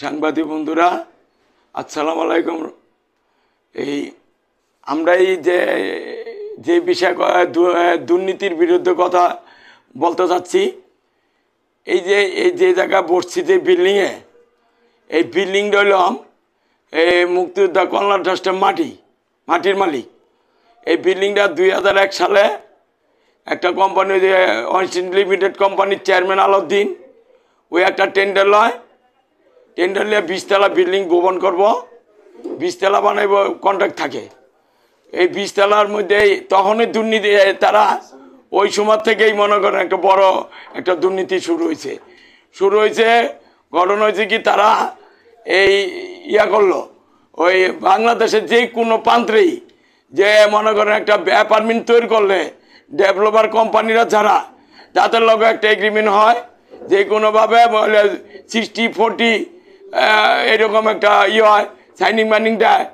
সাংবাদিক বন্ধুরা আসসালামু আলাইকুম। এই আমরা এই যে বিষয় দুর্নীতির বিরুদ্ধে কথা বলতে চাচ্ছি, এই যে জায়গা বসছি যে বিল্ডিংয়ে, এই বিল্ডিংটা হলো এই মুক্তিযোদ্ধা কল্যাণ ট্রাস্টের মাটির মালিক। এই বিল্ডিংটা 2001 সালে একটা কোম্পানি, অনস্টিন লিমিটেড কোম্পানির চেয়ারম্যান আলাউদ্দিন ওই একটা টেন্ডার নিয়ে 20 তলা বিল্ডিং ভবন করব, 20 তলা বানাইব, কন্ট্রাক্ট থাকে। এই 20 তলার মধ্যে তখনই দুর্নীতি, তারা ওই সময় থেকেই মনে করেন একটা বড় একটা দুর্নীতি শুরু হয়েছে। ঘটনা হয়েছে কি, তারা এই করলো, ওই বাংলাদেশের যে কোনো প্রান্তেই যে মনে করেন একটা অ্যাপার্টমেন্ট তৈরি করলে ডেভেলপার কোম্পানিরা যাদের লগে একটা এগ্রিমেন্ট হয়, যে কোনোভাবে 60-40 এরকম একটা হয়, সাইনিং ম্যানিং দেয়।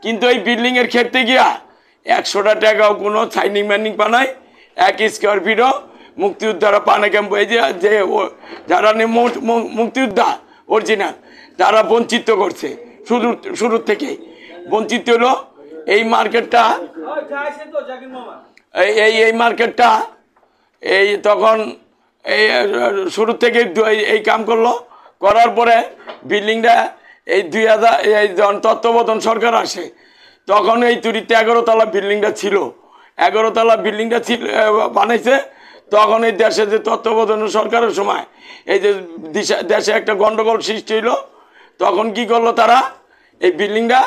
কিন্তু এই বিল্ডিংয়ের ক্ষেত্রে গিয়া 100টা টাকাও কোনো সাইনিং ম্যানিং পানায়, 1 স্কোয়ার ফিটও মুক্তিযোদ্ধারা পানে ক্যাম্প। এই যে যারা মুক্তিযোদ্ধা অরিজিনাল, তারা বঞ্চিত করছে শুরুর থেকে। বঞ্চিত হলো এই মার্কেটটা, এই মার্কেটটা এই তখন এই শুরু থেকে এই কাম করার পরে বিল্ডিংটা এই 2000 যখন তত্ত্বাবধান সরকার আসে, তখন এই তুরিতে 11 তলা বিল্ডিংটা ছিল। 11 তলা বিল্ডিংটা বানাইছে। তখন এই দেশে যে তত্ত্বাবধান সরকারের সময় এই যে দেশে একটা গন্ডগোল সৃষ্টি হইল, তখন কি করলো তারা, এই বিল্ডিংটা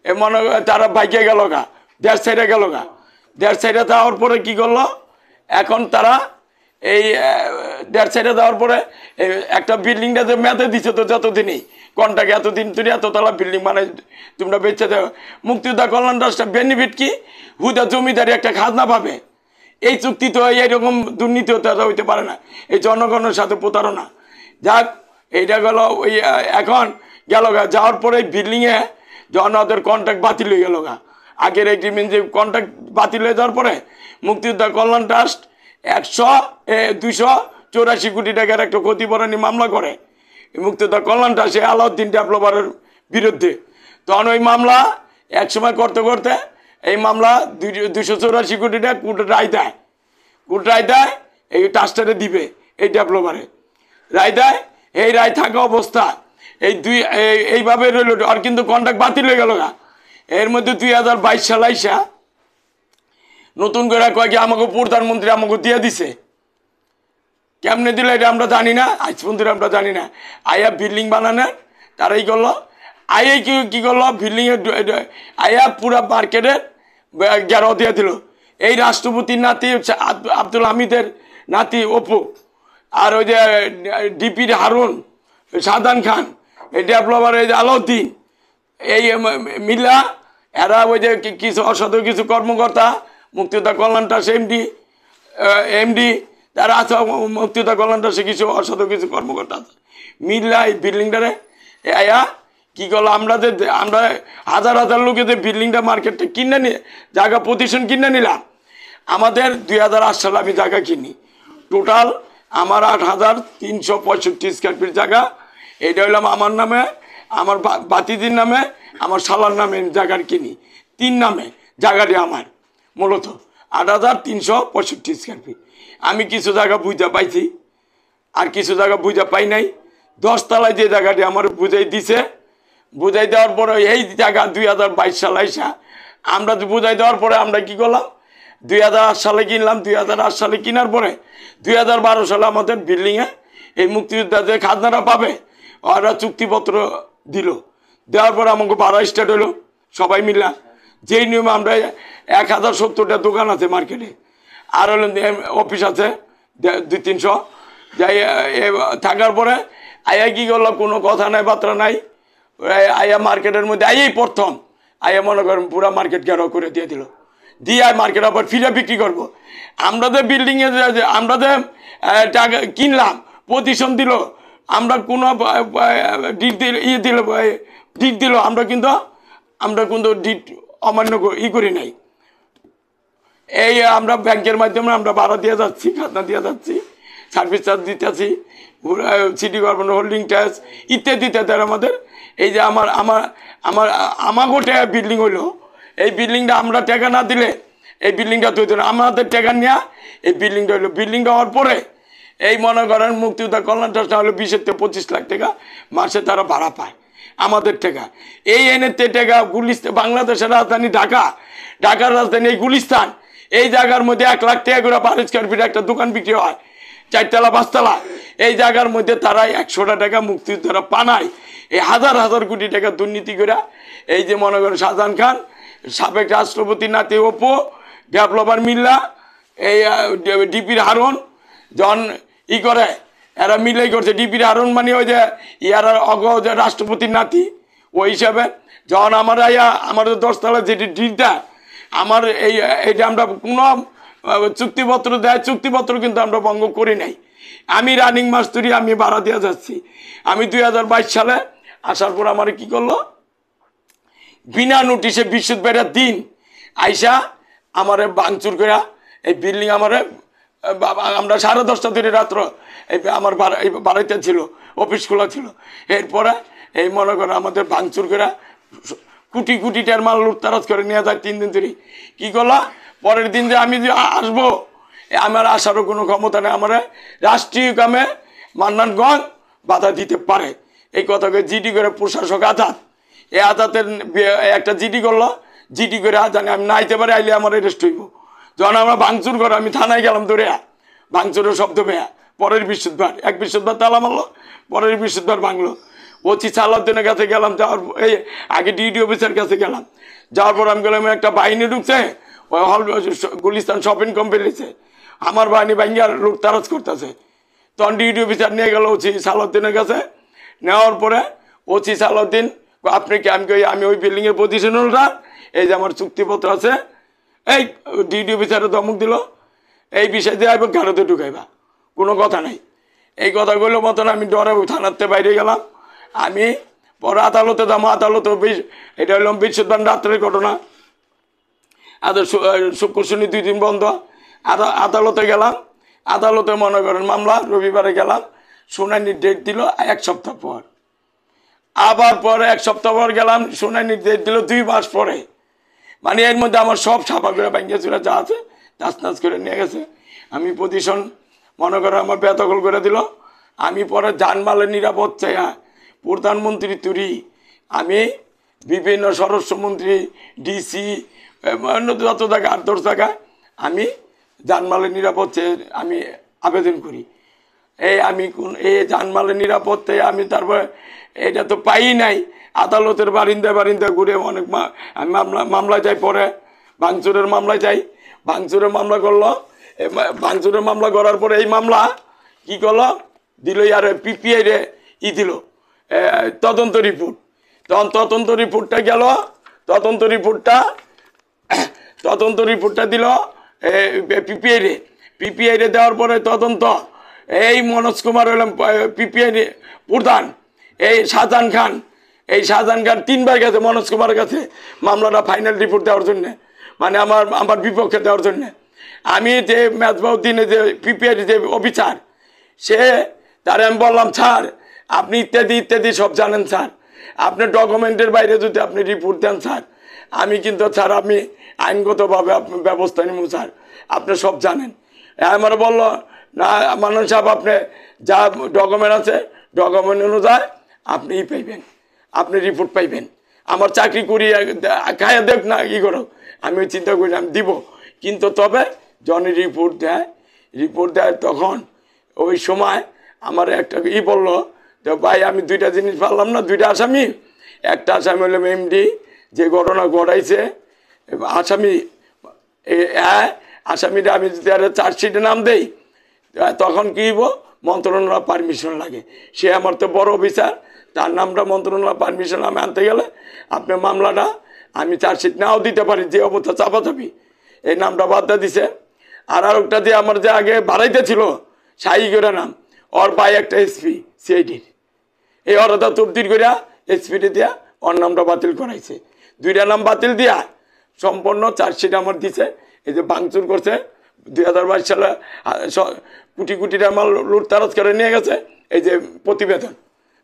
মনে তারা বাইকে গেল গা, দেশ সাইডে গেল গা। দেশ সাইডে যাওয়ার পরে কি করলো, এখন তারা এই দেড় সাইডে যাওয়ার পরে একটা বিল্ডিংটা যে মেয়াদে দিচ্ছে, তো যতদিনই কন্ট্রাক্ট এতদিন তুমি এততলা বিল্ডিং মানে তোমরা বেঁচে দেও। মুক্তিযোদ্ধা কল্যাণ ট্রাস্টের বেনিফিট কি, হুদা জমিদারি একটা খাজনা পাবে। এই চুক্তি তো এইরকম দুর্নীতি হইতে পারে না, এই জনগণের সাথে প্রতারণা। যাক, এইটা গেল ওই এখন গেল গা। যাওয়ার পরে বিল্ডিংয়ে যখন ওদের কন্ট্রাক্ট বাতিল হয়ে গেল গা, আগের এগ্রিমেন্ট যে কন্ট্রাক্ট বাতিল হয়ে যাওয়ার পরে মুক্তিযোদ্ধা কল্যাণ ট্রাস্ট 284 কোটি টাকার একটা ক্ষতিপূরণী মামলা করে মুক্তিযোদ্ধা কল্যাণ ট্রাস্ট আলাউদ্দিন ডেভেলপারের বিরুদ্ধে। তখন ওই মামলা একসময় করতে করতে এই মামলা 284 কোটি টাকা কোর্ট রায় দেয় এই ট্রাস্টারে দিবে, এই ডেভেলপারে রায় দেয়। এই রায় থাকা অবস্থা এইভাবে রইল। আর কিন্তু কন্ট্রাক্ট বাতিল হয়ে গেল গা। এর মধ্যে 2022 সাল আইসা নতুন করে কয়েক আমাকে প্রধানমন্ত্রী আমাকে দিয়ে দিছে। কেমনে দিল এটা আমরা জানি না, আজ পর্যন্ত আমরা জানি না। আয়া বিল্ডিং বানানো তারাই করলো। আয়াই কি করলো, বিল্ডিংয়ের আয়া পুরা মার্কেটের গেরাও দিয়ে দিল। এই রাষ্ট্রপতির নাতি আব্দুল হামিদের নাতি অপু, আর ওই যে ডিপির হারুন, সাদান খান, এই ডেভেলপার এই যে আলাউদ্দিন, এই মিল্লা, এরা ওই যে কিছু অসাধু কিছু কর্মকর্তা, মুক্তিযোদ্ধা কল্যাণ ট্রাস্ট এমডি তারা আছে, মুক্তিযোদ্ধা কল্যাণ ট্রাস্টে কিছু অসাধু কিছু কর্মকর্তা আছে, মিল্লা এই বিল্ডিংটারে আয়া কি করলো, আমরা হাজার হাজার লোকে যে বিল্ডিংটা মার্কেটটা কিনে নিয়ে জায়গা প্রতিষ্ঠান কিনে নিলাম। আমাদের 2008 সালে আমি জায়গা কিনি, টোটাল আমার 8,365 স্কোয়ার ফিট জায়গা। এটা হইলাম আমার নামে, আমার বাতিদির নামে, আমার শালার নামে জায়গার কিনি, 3 নামে জায়গাটি আমার। মূলত 8,365 স্কোয়ার ফিট। আমি কিছু জায়গা বুঝা পাইছি, আর কিছু জায়গা বুঝা পাই নাই। 10 তলায় যে জায়গাটি আমার বুঝাই দিছে, বুঝাই দেওয়ার পরে এই জায়গা 2022 সালে আইসা আমরা বুঝাই দেওয়ার পরে আমরা কি করলাম, 2008 সালে কিনলাম। 2008 সালে কেনার পরে 2012 সালে আমাদের বিল্ডিংয়ে এই মুক্তিযোদ্ধা যে খাজনাটা পাবে ওরা চুক্তিপত্র দিল। দেওয়ার পরে আমাকে ভাড়া স্টার্ট হলো সবাই মিলা। যেই নিয়মে আমরা 1070টা দোকান আছে মার্কেটে, আর হলো অফিস আছে 200-300, যাই থাকার পরে আয়া কি করলো, কোনো কথা নাই বার্তা নাই। আয়া মার্কেটের মধ্যে আয়াই প্রথম আয়া মনে করেন পুরা মার্কেট ঘেরাও করে দিয়ে দিল। দিয়ে মার্কেট আবার ফিরে বিক্রি করবো। আমরা যে বিল্ডিংয়ে আমরা যে টাকা কিনলাম, প্রতিষ্ঠান দিল, আমরা কোনো ডিট দিল, আমরা কিন্তু ডিট অমান্য করি নাই। এই আমরা ব্যাংকের মাধ্যমে আমরা ভাড়া দিয়ে যাচ্ছি, খাজনা দিয়ে যাচ্ছি। সার্ভিস চার্জ দিতেছি, সিটি কর্পোরেশন হোল্ডিং ট্যাক্স ইত্যাদি ইত্যাদি। আমাদের এই যে আমাগো টাকা বিল্ডিং হইলো, এই বিল্ডিংটা আমরা টাকা না দিলে এই বিল্ডিংটা তৈরি না, আমাদের টাকা নেওয়া এই বিল্ডিংটা হইলো। বিল্ডিংটা হওয়ার পরে এই মনে করেন মুক্তিযোদ্ধা কল্যাণ ট্রাস্ট হলো 20 থেকে 25 লাখ টাকা মাসে তারা ভাড়া পায় আমাদের টাকা। এই এনেতে টাকা গুলিস্তান, বাংলাদেশের রাজধানী ঢাকা, ঢাকার রাজধানী এই গুলিস্তান, এই জায়গার মধ্যে 1 লাখ টাকা করে পার স্কয়ার ফিট একটা দোকান বিক্রি হয়, 4 তলা 5 তলা। এই জায়গার মধ্যে তারা 100টা টাকা মুক্তিযোদ্ধারা পানায়, এই হাজার হাজার কোটি টাকা দুর্নীতি করে এই যে মনে করেন শাহজাহান খান, সাবেক রাষ্ট্রপতি নাতি অপু, ডেভেলপার মিল্লা, এই ডিপির হারুন জন করে, এরা মিলেই করছে। ডিপির হারুন মানে ওই যে ইয়ারা যে রাষ্ট্রপতির নাতি, ওই হিসাবে যখন আমাদের 10 তলা যেটি ডিলটা আমার এইটা আমরা কোনো চুক্তিপত্র দেয়, চুক্তিপত্র কিন্তু আমরা ভঙ্গ করি নাই। আমি রানিং মাস্তুরি আমি ভাড়া দিয়ে যাচ্ছি। আমি 2022 সালে আসার পর আমার কি করলো, বিনা নোটিশে বৃহস্পতিবার দিন আইসা আমার ভাঙচুর করে এই বিল্ডিং আমার আমরা 10:30 ধরে রাত্র এই আমার বাড়িতে ছিল, অফিস খোলা ছিল। এরপরে এই মনে করে আমাদের ভাঙচুর করে কোটি কোটি টাকার মাল লুটতারাজ করে নিয়ে যায় 3 দিন ধরে। কি করলো, পরের দিন যে আমি যে আসবো, আমার আসারও কোনো ক্ষমতা নেই। আমার রাষ্ট্রীয় কামে মান্নানগঞ্জ বাধা দিতে পারে, এই কথাকে জিডি করে প্রশাসক আজাদ, এই আজাদের একটা জিডি করলো, জিডি করে জানি আমি নাইতে পারি, আইলে আমার অ্যারেস্ট হইব। যখন আমরা ভাঙচুর করে আমি থানায় গেলাম ধরে, ভাঙচুরের শব্দ পেয়া, পরের বৃহস্পতিবার এক বৃহস্পতিবার তালা মারলো, পরের বৃহস্পতিবার ভাঙলো। ওসি সালাউদ্দিনের কাছে গেলাম, যাওয়ার এই আগে ডিডি অফিসের কাছে গেলাম, যাওয়ার পর আমি গেলাম একটা বাহিনী ঢুকছে ওই হল গুলিস্তান শপিং কমপ্লেক্সে, আমার বাহিনী ভাঙ্গার লুটতারাজ করতেছে। তখন ডিডি অফিসার নিয়ে গেল ওসি সালাউদ্দিনের কাছে। নেওয়ার পরে ওসি সালাউদ্দিন আপনি কি, আমি ওই বিল্ডিংয়ের পজিশন হোল্ডার, এই যে আমার চুক্তিপত্র আছে। এই ডিডি অফিসারে ধমক দিল, এই বিষয় দিয়ে আইব গাড়িতে ঢুকাইবা, কোনো কথা নাই। এই কথাগুলো মতন আমি ডরে থানাতে বাইরে গেলাম। আমি পরে আদালতে যাবো, আদালতে এটা হইলাম বৃহস্পতিবার রাত্রের ঘটনা। শুক্র শনি 2 দিন বন্ধ। আদালতে গেলাম, আদালতে মনে করেন মামলা রবিবারে গেলাম, শুনানির ডেট দিল 1 সপ্তাহ পর। আবার পরে 1 সপ্তাহ পর গেলাম, শুনানির ডেট দিল 2 মাস পরে। মানে এর মধ্যে আমার সব ছাপা করে ব্যাংকে চুরা যা আছে তাস করে নিয়ে গেছে। আমি পজিশন মনে করে আমার বেদখল করে দিল। আমি পরে জানমালের নিরাপদ চাইয়া প্রধানমন্ত্রী তুরি, আমি বিভিন্ন স্বরাষ্ট্রমন্ত্রী, ডিসি, যত জায়গা 8-10 জায়গায় আমি জানমালের নিরাপদ চেয়ে আমি আবেদন করি। এই জানমালের নিরাপত্তায় আমি তারপরে এটা তো পাই নাই। আদালতের বারিন্দা ঘুরে অনেক মামলা যাই, পরে ভাঙচুরের মামলায় যাই, ভাঙচুরের মামলা করলো। ভাঙচুরের মামলা করার পরে এই মামলা কি করলো, দিল আর পিপিআই রে দিল তদন্ত রিপোর্ট। তখন তদন্ত রিপোর্টটা গেল, তদন্ত রিপোর্টটা দিল পিপিআই রে দেওয়ার পরে তদন্ত এই মনোজ কুমার হইলাম পিপিআই প্রধান, এই শাহজাহান খান 3বার গেছে মনোজ কুমারের কাছে মামলাটা ফাইনাল রিপোর্ট দেওয়ার জন্য, মানে আমার বিপক্ষে দেওয়ার জন্য। আমি যে মেজবাউদ্দিনে যে পিপিআই যে অফিসার, সে তারে আমি বললাম স্যার আপনি ইত্যাদি সব জানেন স্যার, আপনার ডকুমেন্টের বাইরে যদি আপনি রিপোর্ট দেন স্যার, আমি কিন্তু স্যার আমি আইনগতভাবে ব্যবস্থা নিব স্যার, আপনি সব জানেন। আমার বলল না মানন সাহেব, আপনি যা ডকুমেন্ট আছে ডকুমেন্ট অনুযায়ী আপনি পাইবেন, আপনি রিপোর্ট পাইবেন। আমার চাকরি করি খাইয়া দেখ না কি করো, আমি ওই চিন্তা করি আমি দিব, কিন্তু তবে যখন রিপোর্ট দেয় তখন ওই সময় আমার একটা বললো তো ভাই আমি 2টা জিনিস পারলাম না, 2টা আসামি। একটা আসামি হলাম এমডি, যে ঘটনা ঘটাইছে আসামিটা আমি যদি আর চার্জশিটে নাম দেই তখন কি হইব, মন্ত্রণালয় পারমিশন লাগে। সে আমার তো বড় অফিসার, তার নামটা মন্ত্রণালয় পারমিশন আমি আনতে গেলে আপনার মামলাটা আমি চার্জশিট নাও দিতে পারি, যে অবস্থা চাপাচাপি, এই নামটা বাদ দিয়ে দিছে। আর একটা যে আমার যে আগে বাড়াইতে ছিল সাই করে নাম, ওর ভাই একটা এসপি সিআইডির, এই অর্ডার তবদির করিয়া এসপিটি দিয়া ওর নামটা বাতিল করাইছে। 2টা নাম বাতিল দিয়া সম্পূর্ণ চার্জশিট আমার দিছে। এই যে ভাঙচুর করছে 2022 সালে কোটি কোটি টাকা মাল লুটতারাজ করে নিয়ে গেছে। এই যে প্রতিবেদন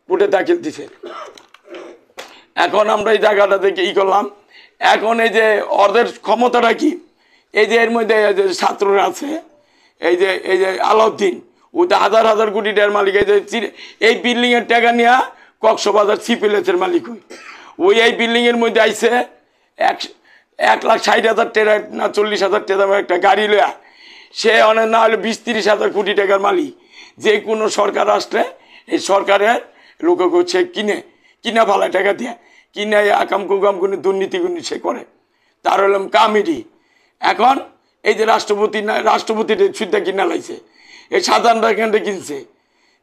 কোর্টে দাখিল দিছে। এখন আমরা এই জায়গাটা থেকে করলাম। এখন এই যে ওদের ক্ষমতাটা কি, এই যে এর মধ্যে ছাত্ররা আছে, এই যে আলাউদ্দিন, ও তো হাজার হাজার কোটি টাকার মালিক। এই যে এই বিল্ডিংয়ের টাকা নিয়ে কক্সবাজার সিপিএলের মালিক ওই এই বিল্ডিংয়ের মধ্যে আইসে 1,60,000 টাকা না 40,000 টাকা একটা গাড়ি লয়া, সে অনেক না হলে 20-30 হাজার কোটি টাকার মালিক। যে কোনো সরকার আসলে এই সরকারের লোকে সে কিনা ভালো টাকা দিয়ে কিনে আকাম কুকাম কোনো দুর্নীতিগুলি সে করে, তার হলাম কামিডি। এখন এই যে রাষ্ট্রপতির সুদ্ধা কিনা লাইছে, এই সাধারণ কেন্দ্রে কিনছে।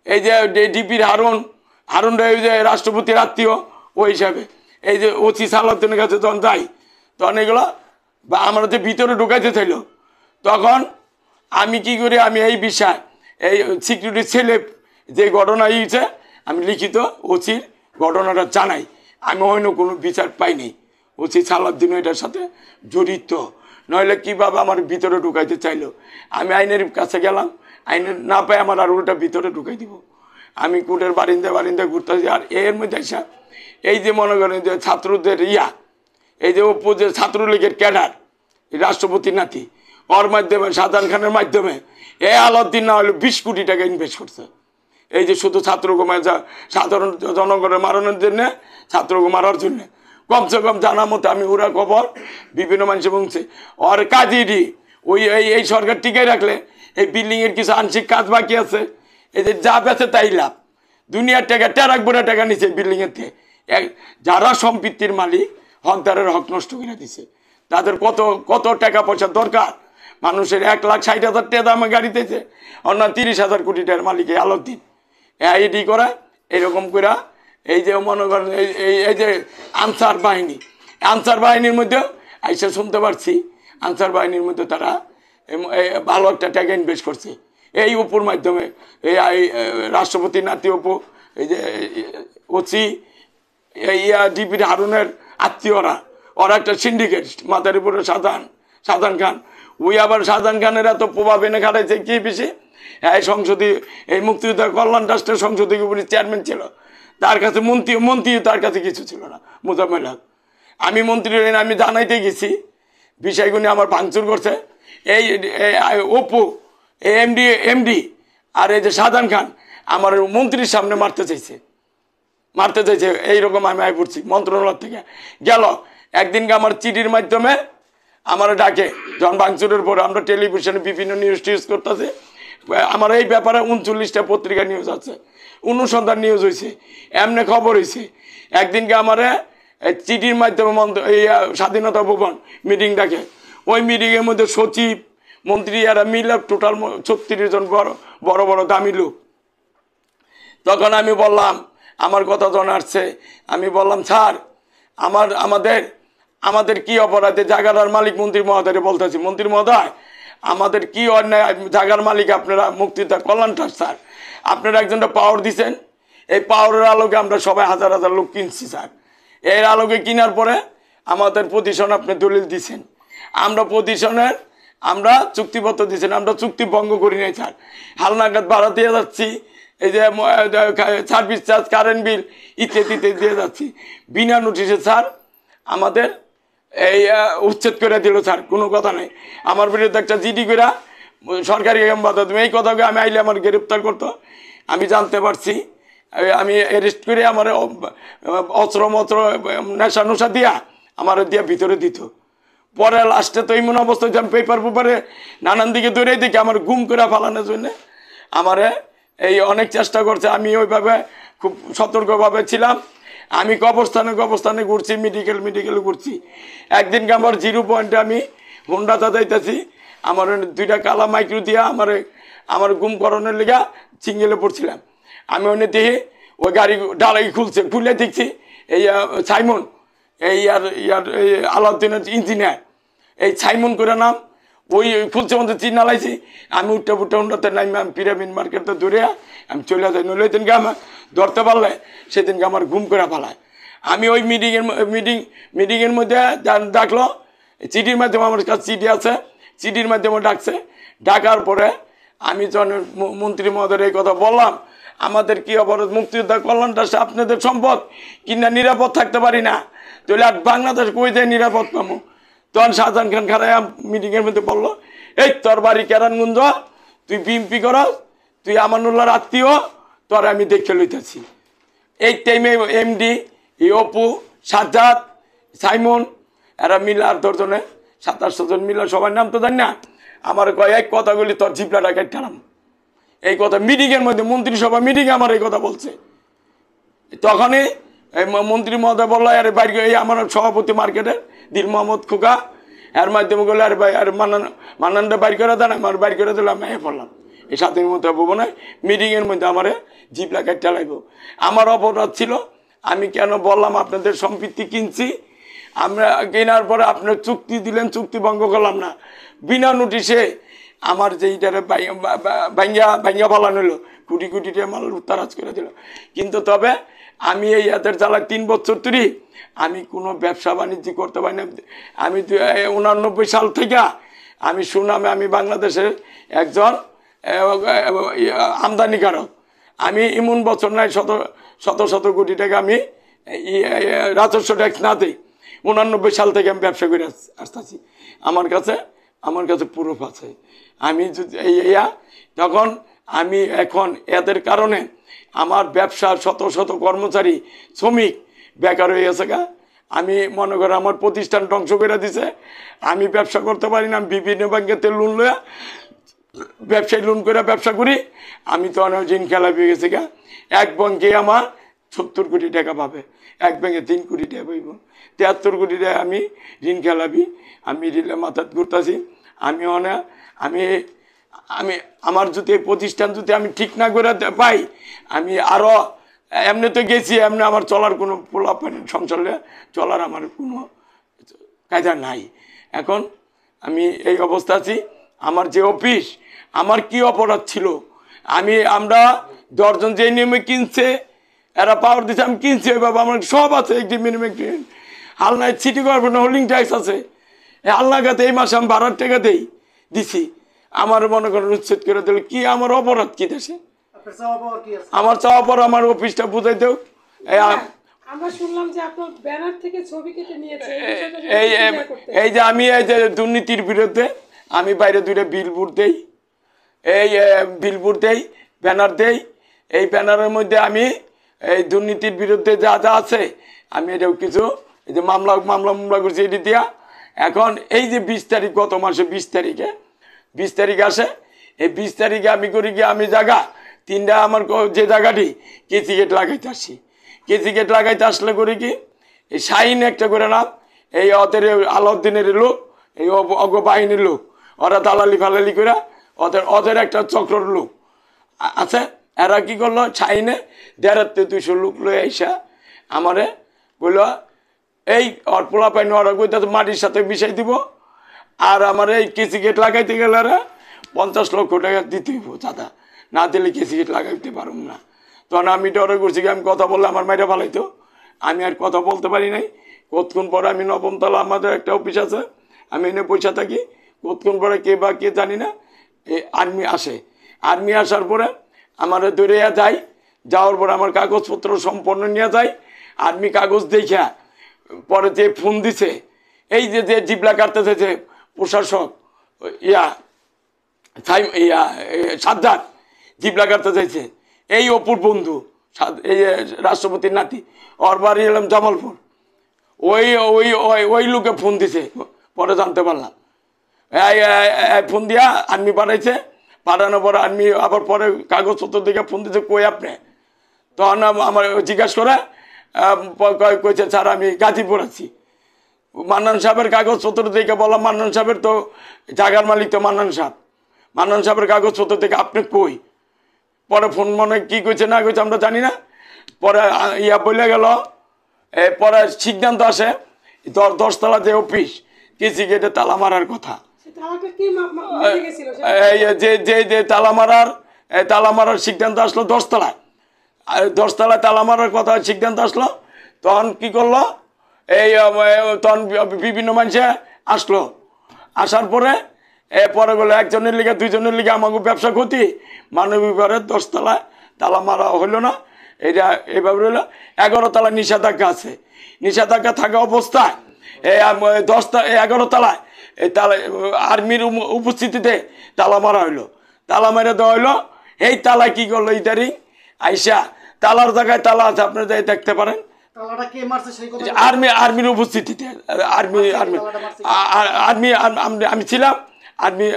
এই যে ডিপির হারুন ওই যে রাষ্ট্রপতির আত্মীয়, ওই হিসাবে এই যে ওসি সালাউদ্দিনের কাছে যখন যাই, তখন এগুলো বা আমরা যে ভিতরে ঢুকাইতে চাইল, তখন আমি কি করি, আমি এই বিষয় এই সিকিউরিটি ছেলে যে ঘটনা হয়েছে আমি লিখিত ওসির ঘটনাটা জানাই। আমি অন্য কোনো বিচার পাইনি। ওসি সালাউদ্দিন এটার সাথে জড়িত, নইলে কীভাবে আমার ভিতরে ঢুকাইতে চাইলো। আমি আইনের কাছে গেলাম, আইনের না পাই আমার আর উল্টা ভিতরে ঢুকাই দিব। আমি কোর্টের বারিন্দা ঘুরতেছি। আর এর মধ্যে আসা এই যে মনে করেন যে ছাত্রদের এই যে যে ছাত্রলীগের ক্যাডার, রাষ্ট্রপতির নাতি, ওর মাধ্যমে শাহজাহান খানের মাধ্যমে এ আলাউদ্দিন না হলে 20 কোটি টাকা ইনভেস্ট করছে। এই যে শুধু ছাত্রকে সাধারণ জনগণের মারানোর জন্যে, ছাত্রকে মারার জন্যে। কমসে কম জানা মতো আমি ওরা খবর বিভিন্ন মানুষ বলছে ওর কাজই ওই এই সরকার টিকাই রাখলে এই বিল্ডিংয়ের কিছু আংশিক কাজ বাকি আছে, এই যে যা বেছে তাই লাভ। দুনিয়ার টাকা টেরাক বোনা টাকা নিচ্ছে বিল্ডিংয়ের থেকে। যারা সম্পত্তির মালিক হকদারের হক নষ্ট করে দিছে, তাদের কত কত টাকা পয়সা দরকার। মানুষের 1,60,000 টাকা দামে গাড়ি দিয়েছে, অন্য 30,000 কোটি টাকার মালিক এই আলাউদ্দিন এডি করা এরকম করে। এই যে মনে করেন এই যে আনসার বাহিনীর মধ্যে আইসা শুনতে পারছি, আনসার বাহিনীর মধ্যে তারা ভালো একটা টাকা ইনভেস্ট করছে এই উপর মাধ্যমে। এই রাষ্ট্রপতির নাতি অপু, এই যে ওসি ডিপির হারুনের আত্মীয়রা, ওরা একটা সিন্ডিকেট, মাদারীপুরের শাহজাহান খান। ওই আবার শাহজাহান খানের এত প্রভাব এনে খাটাইছে কি বেশি, এই সংসদে এই মুক্তিযোদ্ধা কল্যাণ ট্রাস্টের সংসদীয় চেয়ারম্যান ছিল, তার কাছে মন্ত্রী তার কাছে কিছু ছিল না। মোজাম্মেল হক, আমি মন্ত্রী আমি জানাইতে গেছি বিষয়গুলি আমার ভাঙচুর করছে। এই অপু এমডি আর এই যে শাহজাহান খান আমার মন্ত্রীর সামনে মারতে চাইছে। এইরকম আমি আয় পড়ছি মন্ত্রণালয় থেকে গেল। একদিনকে আমার চিঠির মাধ্যমে আমার ডাকে, যখন ভাঙচুরের পরে আমরা টেলিভিশনে বিভিন্ন নিউজ টিউজ করতেছি, আমার এই ব্যাপারে 39টা পত্রিকা নিউজ আছে, অনুসন্ধান নিউজ হয়েছে, এমনি খবর হয়েছে। একদিনকে আমার চিঠির মাধ্যমে এই স্বাধীনতা ভবন মিটিং ডাকে। ওই মিটিংয়ের মধ্যে সচিব মন্ত্রী এরা মিলে টোটাল 36 জন বড় বড় দামি লোক। তখন আমি বললাম, আমার কথা জানাচ্ছে, আমি বললাম স্যার আমাদের কি অপরাধে জায়গার মালিক মন্ত্রী মহোদয় বলতেছি, মন্ত্রী মহোদয় আমাদের কি অন্যায়, জায়গার মালিক আপনারা মুক্তিযোদ্ধা কল্যাণ ট্রাস্ট, স্যার আপনারা একজনটা পাওয়ার দিচ্ছেন, এই পাওয়ারের আলোকে আমরা সবাই হাজার হাজার লোক কিনছি স্যার। এর আলোকে কেনার পরে আমাদের প্রতিষ্ঠান আপনি দলিল দিচ্ছেন, আমরা চুক্তিপত্র দিচ্ছেন, আমরা চুক্তি ভঙ্গ করি নাই স্যার। হালনাগাদ ভাড়া দিয়ে যাচ্ছি, এই যে সার্ভিস চার্জ, কারেন্ট বিল ইত্যাদি দিয়ে যাচ্ছি বিনা নোটিশে স্যার। আমাদের এই উচ্ছেদ করে দিল স্যার, কোনো কথা নেই। আমার বিরুদ্ধে একটা জিডি করে সরকারি বাধা তুমি এই কথাকে আমি আইলে আমার গ্রেপ্তার করতো। আমি জানতে পারছি, আমি অ্যারেস্ট করে আমার অস্ত্র নেশা দিয়া আমার দিয়া ভিতরে দিত। পরে লাস্টে তো এমন অবস্থা হয়েছে, আমি পেপারে নানান দিকে দৌড়ে দেখি আমার গুম করে ফেলানোর জন্যে আমারে এই অনেক চেষ্টা করছে। আমি ওইভাবে খুব সতর্কভাবে ছিলাম। আমি কবরস্থানে ঘুরছি, মেডিকেল ঘুরছি। একদিনকে আমার 0 পয়েন্টে আমি হুন্ডা চালাইতেছি, আমার 2টা কালা মাইক্রো দিয়া আমার গুম করানোর লেগা সিঙ্গেলে পড়ছিলাম। আমি অন্য দেখি ওই গাড়ি ডালাই খুলে দেখছি এই সাইমন এই আলাউদ্দিনের ইঞ্জিনিয়ার, এই সাইমন করে নাম, ওই খুলছে মধ্যে চিন্না লাইছি। আমি উঠতে হুন্ডাতে নামি আমি পিরামিড মার্কেটে দৌড়ে আমি চলে যাই, নইলে দিনকে আমার ধরতে পারলে সেদিনকে আমার গুম করে ফেলায়। আমি ওই মিটিংয়ের মধ্যে ডাকলো, চিঠির মাধ্যমে আমার কাছে চিঠি আছে, চিঠির মাধ্যমে ডাকছে, ডাকার পরে আমি যখন মন্ত্রী মহোদয়ের এই কথা বললাম, আমাদের কি অবরোধ, মুক্তিযোদ্ধা কল্যাণ ট্রাস্ট আপনাদের সম্পদ, কিনা নিরাপদ থাকতে পারি না, তাহলে আর বাংলাদেশ কই যায় নিরাপদ পাবো? তখন শাহজাহান খান খারাই মিটিংয়ের মধ্যে বললো, এই তোর বাড়ি কেরানগঞ্জ, তুই বিএমপি করস, তুই আমানুল্লাহর আত্মীয়, তোর আমি দেখে লইতেছি। এই টাইমে এমডি, অপু, সাজ্জাদ, সাইমন, এরা মিলে আর 10 জনে 27 জন মিলে, সবার নাম তো জানি না, আমার কয় এক কথাগুলি তোর জিপলাটা কেটালাম। এই কথা মিটিংয়ের মধ্যে, মন্ত্রিসভা মিটিংয়ে আমার এই কথা বলছে। তখনই মন্ত্রী মহোদয় বললো, আরে বাইরে এই আমার সভাপতি মার্কেটের দিল মোহাম্মদ খোকা, এর মাধ্যমে বললো, আরে ভাই, আরে মান্নানটা বাইর করে দেন, আমার বাইর করে দিলাম, আমি পড়লাম। এই 7 দিনের মধ্যে ভবনে মিটিংয়ের মধ্যে আমার জিপলা কাটটা লাগবো। আমার অপরাধ ছিল, আমি কেন বললাম আপনাদের সম্পত্তি কিনছি, আমরা কেনার পরে আপনার চুক্তি দিলেন, চুক্তি ভঙ্গ করলাম না, বিনা নোটিশে আমার যেইটারে ভাঙ্গা ফালানো হলো, কোটি কোটি টাকা মাল উত্তারাজ করে দিল। কিন্তু তবে আমি এই হাতের জ্বালায় 3 বছর ধরে আমি কোনো ব্যবসা বাণিজ্য করতে পারি না। আমি 89 সাল থেকে আমি সুনামে, আমি বাংলাদেশের একজন আমদানিকারক। আমি এমন বছর নাই শত কোটি টাকা আমি রাজস্ব ট্যাক্স না দিই। 89 সাল থেকে আমি ব্যবসা করে আসতেছি। আমার কাছে প্রুফ আছে। আমি যদি তখন আমি এখন এদের কারণে আমার ব্যবসার শত কর্মচারী, শ্রমিক বেকার হয়ে গেছে গা। আমি মনে করি আমার প্রতিষ্ঠান ধ্বংস করে দিছে। আমি ব্যবসা করতে পারি না, বিভিন্ন ব্যাংকেতে লোন লইয়া ব্যবসায়ী লোন করে ব্যবসা করি। আমি তো অনেক ঋণ খেলা পেয়ে গেছি গা। এক ব্যাংকে আমার 70 কোটি টাকা পাবে, এক ব্যাংকে 3 কোটি টাকা পাইব, 73 কোটি টাকা আমি ঋণ খেলাবি। আমি ঋণে মাথাত ঘুরতেছি। আমি আমার যদি এই প্রতিষ্ঠান যদি আমি ঠিক না করে পাই, আমি আরও এমনি তো গেছি, এমনি আমার চলার কোনো সংসারে চলার আমার কোনো কায়দা নাই। এখন আমি এই অবস্থা আছি। আমার যে অফিস, আমার কি অপরাধ ছিল? আমরা 10 জন যে নিয়মে কিনছে, এরা পাওয়ার দিচ্ছে, আমি কিনছি ওইভাবে, আমার সব আছে, একটি মিনিমাম হালনায় সিটি কর্পোরেশন হোল্ডিং ট্যাক্স আছে। এই হালনাগাতে এই মাসে আমি ভাড়ার টাকা দিছি। আমার মনে করেন উচ্ছেদ করে দিল। কি আমার অপরাধ কি দেশে? আমার চাওয়া পর আমার অফিসটা বুঝাই দেও। এই যে আমি এই যে দুর্নীতির বিরুদ্ধে আমি বাইরে 2টা বিলবোর্ড দেই, এই বিলবোর্ড দেই, ব্যানার দেই। এই ব্যানারের মধ্যে আমি এই দুর্নীতির বিরুদ্ধে যা যা আছে আমি এটাও কিছু এই যে মামলা করছি এটি দিয়া। এখন এই যে 20 তারিখ, গত মাসে 20 তারিখ আসে, এই 20 তারিখে আমি করি কি, আমি জায়গা 3টা আমার যে জায়গাটি কেসি গেট লাগাইতে আসি। কেসি গেট লাগাইতে আসলে করি কি, এই শাহিন একটা করে নাম, এই ওদের আলাউদ্দিনের লোক, এই অজ্ঞ বাহিনীর লোক, ওরা দালালি ফালালি করে ওদের একটা চক্রর লোক আছে। এরা কি করলো, শাহিনে 1,500-200 লোক লয়ে আইসা আমারে বলল, এই ওর পোলা পাইনি, ওরা কইতে মাটির সাথে মিশাই দিব, আর আমার এই কেসি গেট লাগাইতে গেলে 50 লক্ষ টাকা দিতে হইব চাঁদা, না দিলে কেসি গেট লাগাইতে পারব না। তখন আমি ডরে করছি, আমি কথা বললে আমার মাইরা ফালাইতো। আমি আর কথা বলতে পারি নাই। কতক্ষণ পরে আমি 9ম তলা, আমাদের একটা অফিস আছে, আমি এনে পয়সা থাকি। কতক্ষণ পরে কে বা কে জানি না, এই আর্মি আসে। আর্মি আসার পরে আমার ধরে যায়, যাওয়ার পরে আমার কাগজপত্র সম্পন্ন নিয়ে যায়। আর্মি কাগজ দেখা পরে যে ফোন দিছে, এই যে জিবলা কাটতেছে যে প্রশাসক সাজ্জাদ জিবলা কাটতে চাইছে, এই অপুর বন্ধু, এই রাষ্ট্রপতির নাতি, ওর বাড়ি এলাম জামালপুর। ওই লোকে ফোন দিছে, পরে জানতে পারলাম। ফোন দিয়া আর্মি পাঠাইছে। পাঠানোর পরে আর্মি আবার পরে কাগজপত্র দেখে ফোন দিছে, কই আপনি? তখন আমার জিজ্ঞাসা করে কইছে, স্যার আমি গাজীপুর আছি। মান্নান সাহেবের কাগজপত্র দেখে বললাম, মান্নান সাহেবের তো জায়গার মালিক তো মান্নান সাহেবের কাগজপত্র থেকে আপনি কই? পরে ফোন মনে কি কইছে না কইছে আমরা জানি না। পরে বলে গেল, পরে সিদ্ধান্ত আসে 10 তলা যে অফিস, কেসি গেটে তালা মারার কথা। যে তালা মারার সিদ্ধান্ত আসলো 10 তলায়, 10 তলায় তালা মারার কথা সিদ্ধান্ত আসলো। তখন কি করলো, তখন বিভিন্ন মানুষে আসলো। আসার পরে পরে গেলো একজনের লিগে দুইজনের লিগে আমাকে ব্যবসা ক্ষতি মানবিক বিহারের 10 তলায় তালা মারা হইলো না। এটা এইভাবে রইলো। 11 তলা নিষেধাজ্ঞা আছে। নিষেধাজ্ঞা থাকা অবস্থায় 11 তলায় এই তালা আর্মির উপস্থিতিতে তালা মারা হইলো। তালা মেরে দেওয়া হইলো। এই তালায় কি করলো ইদারিং আইসা তালার জায়গায় তালা আছে, আপনারা যাই দেখতে পারেন। আর্মির উপস্থিতিতে আমি ছিলাম,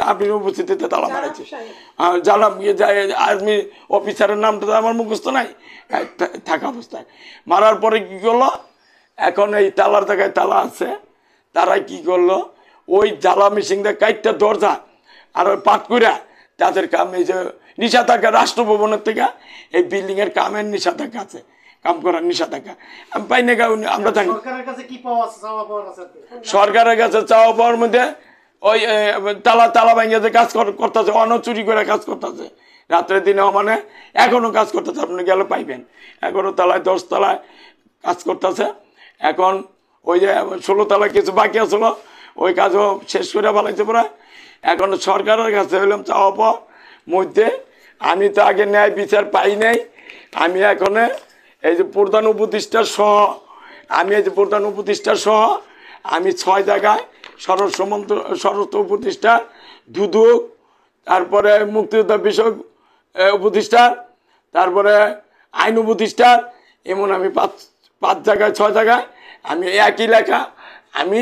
আর্মির উপস্থিতিতে তালা মারাইছে। জানাম আর্মি অফিসারের নামটা আমার মুখস্থ নাই, থাকা অবস্থায় মারার পরে কি করলো, এখন এই তালার জায়গায় তালা আছে। তারা কি করলো, ওই জ্বালা মেশিন দিয়ে কাইটটা দরজা আর ওই পাট কইরা তাদের কাম, এই যে নিষেধাজ্ঞা রাষ্ট্রভবনের থেকে এই বিল্ডিং এর কামের নিষেধাজ্ঞা আছে, কাম করার নিষেধাজ্ঞা আমি পাই না। আমরা জানি সরকারের কাছে চাওয়া পাওয়ার মধ্যে ওই তালা ভাঙিয়ে যে কাজ করতেছে, চুরি করে কাজ করতেছে, রাত্রের দিনে মানে এখনো কাজ করতেছে। আপনি গেলে পাইবেন 11 তলায় 10 তলায় কাজ করতেছে। এখন ওই যে 16 তলায় কিছু বাকি আসলো, ওই কাজও শেষ করে ফেলাইছে প্রায়। এখন সরকারের কাছে হইলাম চাওয়া পাওয়ার মধ্যে আমি তো আগে ন্যায় বিচার পাই নাই। আমি এখন এই যে প্রধান উপদেষ্টা সহ আমি 6 জায়গায় স্বরাষ্ট্র উপদেষ্টা, দুদক, তারপরে মুক্তিযোদ্ধা বিষয়ক উপদেষ্টা, তারপরে আইন উপদেষ্টা, এমন আমি 5 জায়গায় 6 জায়গায় আমি একই লেখা আমি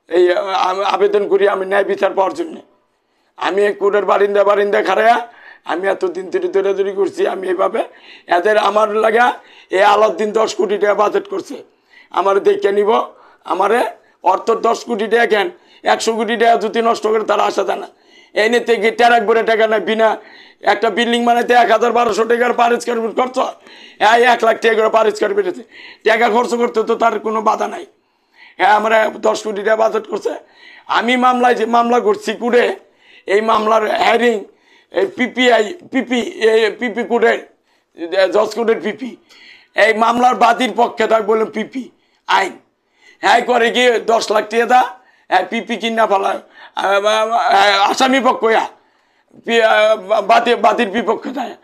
এই আবেদন করি আমি ন্যায় বিচার পাওয়ার জন্য। আমি কোর্টের বারিন্দা খাড়াইয়া আমি এতদিন দৌড়াদৌড়ি করছি। আমি এইভাবে এদের আমার লাগা এই আলাউদ্দিন 10 কোটি টাকা বাজেট করছে, আমার দেখে নিব আমারে অর্থ 10 কোটি টাকা কেন 100 কোটি টাকা যদি নষ্ট করে তারা আসা দেয় না। এনে থেকে টেরাক ভরে টাকা না, বিনা একটা বিল্ডিং বানাইতে 1000-1200 টাকার পার স্কয়ার ফিট খরচ, 1 লাখ টাকা করে পার স্কয়ার ফিটেছে টাকা খরচ করতে তো তার কোনো বাধা নাই। হ্যাঁ, আমরা 10 কোটি টাকা বাজেট করছে। আমি মামলা করছি কুড়ে, এই মামলার হ্যারিং এই পিপি কোডের জজ কোডের পিপি, এই মামলার বাদীর পক্ষে থাক বললাম পিপি আইন, হ্যাঁ করে গিয়ে 10 লাখ টাকা দা পিপি কিনা ফেলা আসামি পক্ষ বাদীর বিপক্ষে দেয়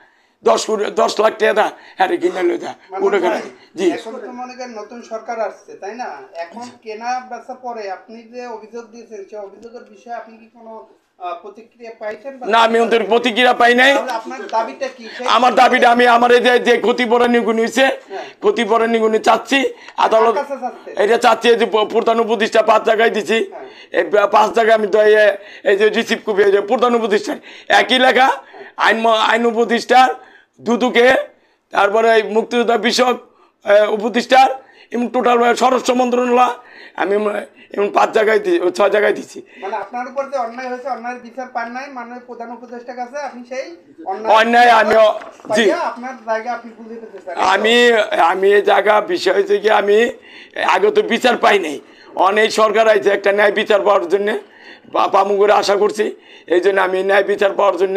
10 লাখ টাকা দা হ্যাঁ কিনে লই দা কোডে করে। জি, এখন তো মনে করেন নতুন সরকার আসছে, তাই না? এখন কেনা বেচা পরে আপনি যে অভিযোগ দিয়েছেন সেই অভিযোগের বিষয়ে আপনি কি কোনো প্রতিক্রিয়া পাইছেন? না, আমি ওদের প্রতিক্রিয়া পাই নাই। আপনার দাবিটা কি? আমার দাবিটা আমি আমার এই যে ক্ষতিপূরণ নিগুণ হয়েছে, ক্ষতিপূরণ নিগুণে চাচ্ছি আদালত, এটা চাচ্ছি যে প্রধান উপদেষ্টা 5 জায়গায় দিছি, এই 5 জায়গায় আমি এই যে রিসিভ কপি প্রধান উপদেষ্টার একই লেখা, আইন উপদেষ্টার, দুদুকে, তারপরে মুক্তিযোদ্ধা বিষয়ক উপদেষ্টার এবং টোটাল স্বরাষ্ট্র মন্ত্রণালয় আমি এবং 5 জায়গায় 6 জায়গায় দিচ্ছি। মানে আপনার উপর যে অন্যায় হয়েছে, অন্যায়ের বিচার পান নাই, মাননীয় প্রধান উপদেষ্টার কাছে আপনি সেই অন্যায় আমি জি আপনার জায়গা আপনি বুঝে পেতে চান। আমি এই জায়গা বিষয় হচ্ছে কি, আমি আগে তো বিচার পাই নাই, অনেক সরকার আছে একটা ন্যায় বিচার পাওয়ার জন্য পামু করে আশা করছি। এই জন্য আমি ন্যায় বিচার পাওয়ার জন্য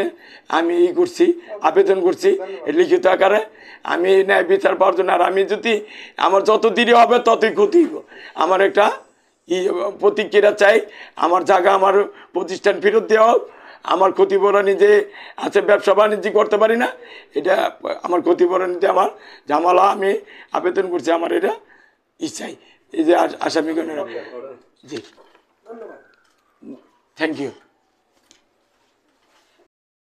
আমি করছি, আবেদন করছি লিখিত আকারে আমি ন্যায় বিচার পাওয়ার জন্য। আর আমি যদি আমার যত দেরি হবে ততই ক্ষতি হইব। আমার একটা প্রতিক্রিয়া চাই, আমার জায়গা আমার প্রতিষ্ঠান ফেরত দেওয়া হোক, আমার ক্ষতিপূরণী যে আছে ব্যবসা বাণিজ্য করতে পারি না, এটা আমার ক্ষতিপূরণীতে আমার ঝামেলা আমি আবেদন করছি, আমার এটা ইচ্ছাই এই যে আসামিগণেরা। জি, থ্যাংক ইউ।